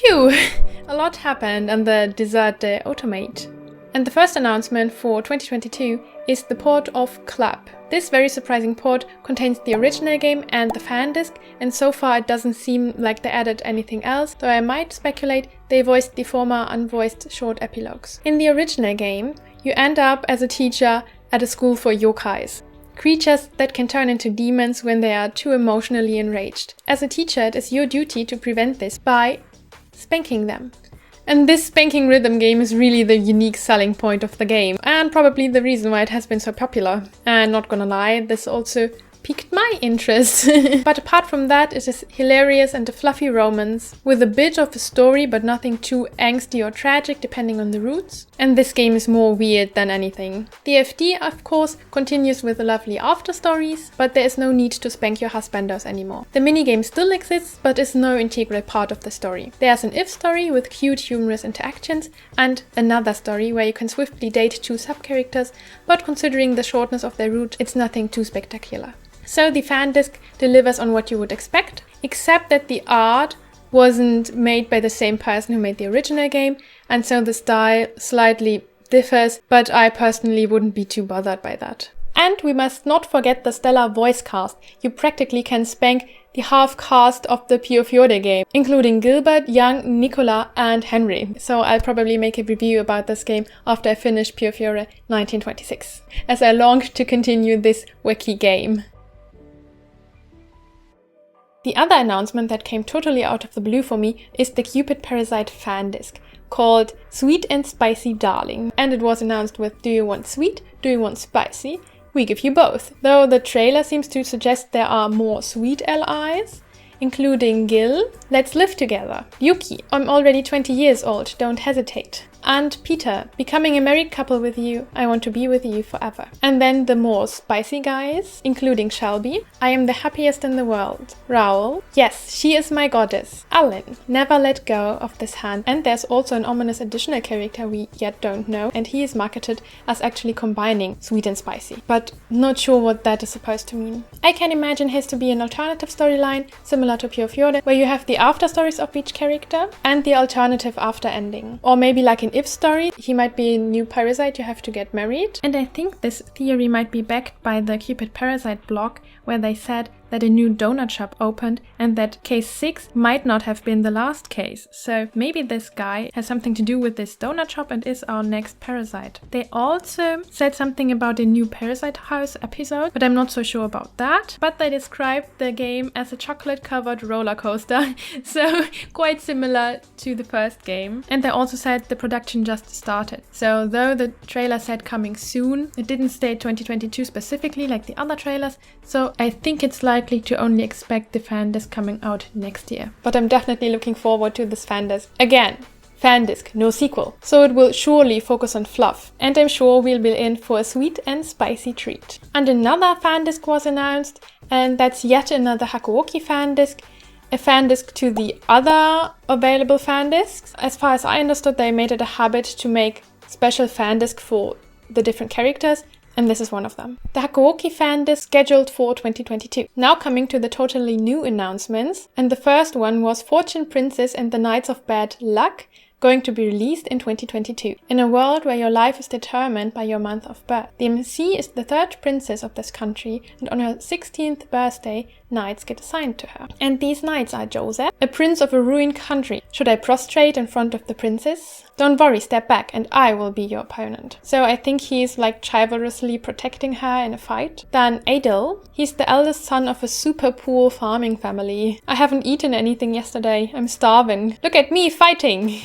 Phew! A lot happened on the Dessert de Otomate. And the first announcement for 2022 is the port of Klap. This very surprising port contains the original game and the fan disc, and so far it doesn't seem like they added anything else, though I might speculate they voiced the former unvoiced short epilogues. In the original game, you end up as a teacher at a school for yokais, creatures that can turn into demons when they are too emotionally enraged. As a teacher, it is your duty to prevent this by spanking them. And this spanking rhythm game is really the unique selling point of the game, and probably the reason why it has been so popular. And not gonna lie, this also piqued my interest. But apart from that, it is hilarious and a fluffy romance, with a bit of a story but nothing too angsty or tragic depending on the routes. And this game is more weird than anything. The FD, of course, continues with the lovely after stories, but there is no need to spank your husbandos anymore. The minigame still exists, but is no integral part of the story. There's an if story with cute humorous interactions, and another story where you can swiftly date two sub-characters, but considering the shortness of their route, it's nothing too spectacular. So the fan disc delivers on what you would expect, except that the art wasn't made by the same person who made the original game, and so the style slightly differs, but I personally wouldn't be too bothered by that. And we must not forget the stellar voice cast. You practically can spank the half cast of the Pio Fiore game, including Gilbert, Young, Nicola and Henry. So I'll probably make a review about this game after I finish Pio Fiore 1926, as I long to continue this wacky game. The other announcement that came totally out of the blue for me is the Cupid Parasite fan disc, called Sweet and Spicy Darling. And it was announced with "Do you want sweet? Do you want spicy? We give you both." Though the trailer seems to suggest there are more sweet LIs, including Gil, "Let's live together," Yuki, "I'm already 20 years old, don't hesitate," and Peter, "Becoming a married couple with you, I want to be with you forever." And then the more spicy guys, including Shelby, "I am the happiest in the world," Raoul, "Yes, she is my goddess," Alan, "Never let go of this hand," and there's also an ominous additional character we yet don't know, and he is marketed as actually combining sweet and spicy, but not sure what that is supposed to mean. I can imagine his to be an alternative storyline, similar to Pio Fiore, where you have the after stories of each character and the alternative after ending. Or maybe like an if story, he might be a new parasite you have to get married. And I think this theory might be backed by the Cupid Parasite blog, where they said that a new donut shop opened and that case 6 might not have been the last case. So maybe this guy has something to do with this donut shop and is our next parasite. They also said something about a new Parasite House episode, but I'm not so sure about that. But they described the game as a chocolate-covered roller coaster, so quite similar to the first game. And they also said the production just started. So though the trailer said coming soon, it didn't state 2022 specifically like the other trailers, so I think it's likely to only expect the fan disc coming out next year. But I'm definitely looking forward to this fan disc. Again, fan disc, no sequel. So it will surely focus on fluff, and I'm sure we'll be in for a sweet and spicy treat. And another fan disc was announced, and that's yet another Hakuouki fan disc, a fan disc to the other available fan discs. As far as I understood, they made it a habit to make special fan disc for the different characters, and this is one of them. The Hakuouki fan disc scheduled for 2022. Now coming to the totally new announcements, and the first one was Fortune Princess and the Knights of Bad Luck, going to be released in 2022. In a world where your life is determined by your month of birth. The MC is the third princess of this country, and on her 16th birthday, knights get assigned to her. And these knights are Joseph, a prince of a ruined country. Should I prostrate in front of the princess? Don't worry, step back and I will be your opponent. So I think he's like chivalrously protecting her in a fight. Then Adel, he's the eldest son of a super poor farming family. "I haven't eaten anything yesterday, I'm starving. Look at me fighting."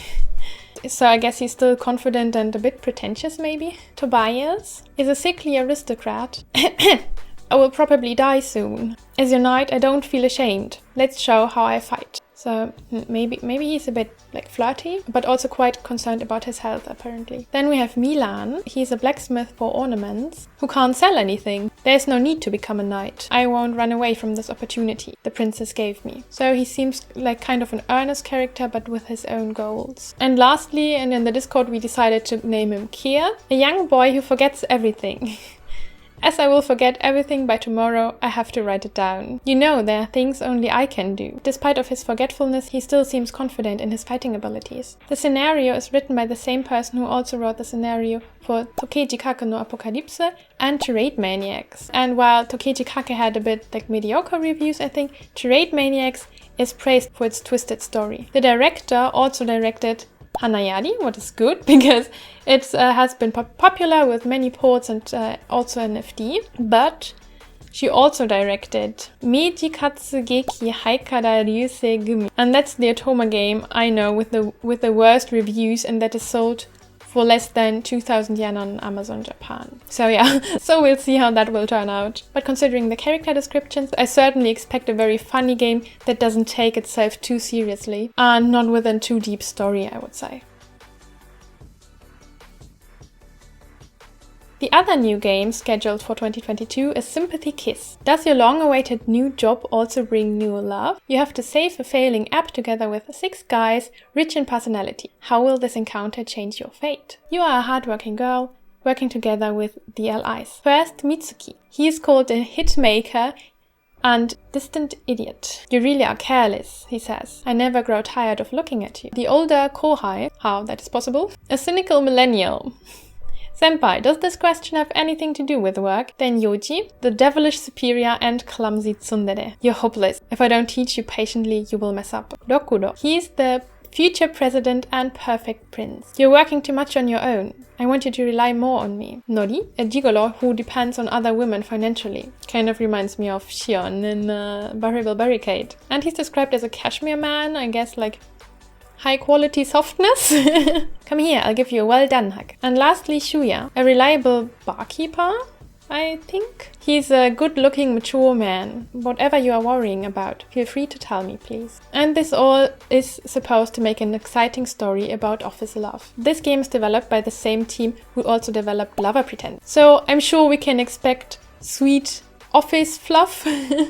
So I guess he's still confident and a bit pretentious maybe. Tobias is a sickly aristocrat. "I will probably die soon. As your knight, I don't feel ashamed. Let's show how I fight." So maybe he's a bit like flirty, but also quite concerned about his health apparently. Then we have Milan. He's a blacksmith for ornaments who can't sell anything. "There's no need to become a knight. I won't run away from this opportunity the princess gave me." So he seems like kind of an earnest character, but with his own goals. And lastly, and in the Discord we decided to name him Kier, a young boy who forgets everything. As I will forget everything by tomorrow, I have to write it down. You know, there are things only I can do. Despite of his forgetfulness, he still seems confident in his fighting abilities. The scenario is written by the same person who also wrote the scenario for Tokeiji Kake no Apocalypse and Charade Maniacs. And while Tokeiji Kake had a bit like mediocre reviews, I think Charade Maniacs is praised for its twisted story. The director also directed Hanayari, what is good because it has been popular with many ports and also an FD, but she also directed Meiji Katsugeki Haikara Ryusei Gumi, and that's the Otome game I know with the worst reviews, and that is sold for less than 2,000 yen on Amazon Japan. So yeah, so we'll see how that will turn out. But considering the character descriptions, I certainly expect a very funny game that doesn't take itself too seriously and not with a too deep story, I would say. The other new game scheduled for 2022 is Sympathy Kiss. Does your long-awaited new job also bring new love? You have to save a failing app together with 6 guys, rich in personality. How will this encounter change your fate? You are a hardworking girl, working together with the allies. First, Mitsuki. He is called a hitmaker and distant idiot. You really are careless, he says. I never grow tired of looking at you. The older Kohai, how that is possible? A cynical millennial. Senpai, does this question have anything to do with work? Then Yoji, the devilish superior and clumsy tsundere. You're hopeless. If I don't teach you patiently, you will mess up. Rokuro, he's the future president and perfect prince. You're working too much on your own. I want you to rely more on me. Nori, a gigolo who depends on other women financially. Kind of reminds me of Shion in Variable Barricade. And he's described as a cashmere man, I guess like high quality softness. Come here, I'll give you a well done hug. And lastly, Shuya, a reliable barkeeper, I think. He's a good looking mature man. Whatever you are worrying about, feel free to tell me, please. And this all is supposed to make an exciting story about office love. This game is developed by the same team who also developed Lover Pretend. So I'm sure we can expect sweet office fluff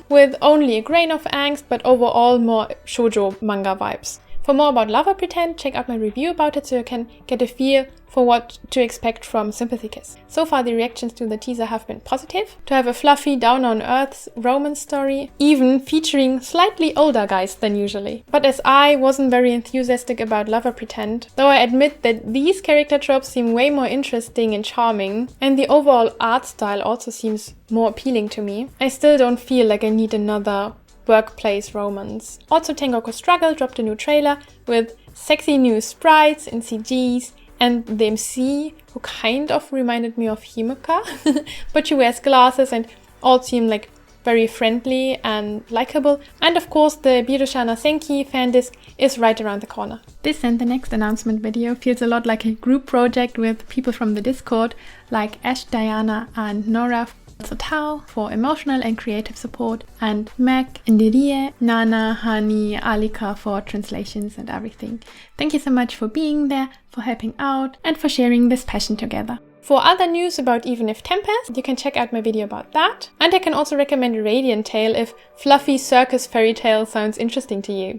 with only a grain of angst, but overall more shoujo manga vibes. For more about Lover Pretend, check out my review about it so you can get a feel for what to expect from Sympathy Kiss. So far the reactions to the teaser have been positive. To have a fluffy, down-on-earth romance story, even featuring slightly older guys than usually. But as I wasn't very enthusiastic about Lover Pretend, though I admit that these character tropes seem way more interesting and charming, and the overall art style also seems more appealing to me, I still don't feel like I need another workplace romance. Also, Tengoku Struggle dropped a new trailer with sexy new sprites and CGs, and the MC, who kind of reminded me of Himeka, but she wears glasses and all seem like very friendly and likable. And of course, the Birushana Senki fan disc is right around the corner. This and the next announcement video feels a lot like a group project with people from the Discord, like Ash, Diana and Nora, also Tao for emotional and creative support, and Mac, Ndirie, Nana, Hani, Alika for translations and everything. Thank you so much for being there, for helping out, and for sharing this passion together. For other news about Even If Tempest, you can check out my video about that. And I can also recommend Radiant Tale if fluffy circus fairy tale sounds interesting to you.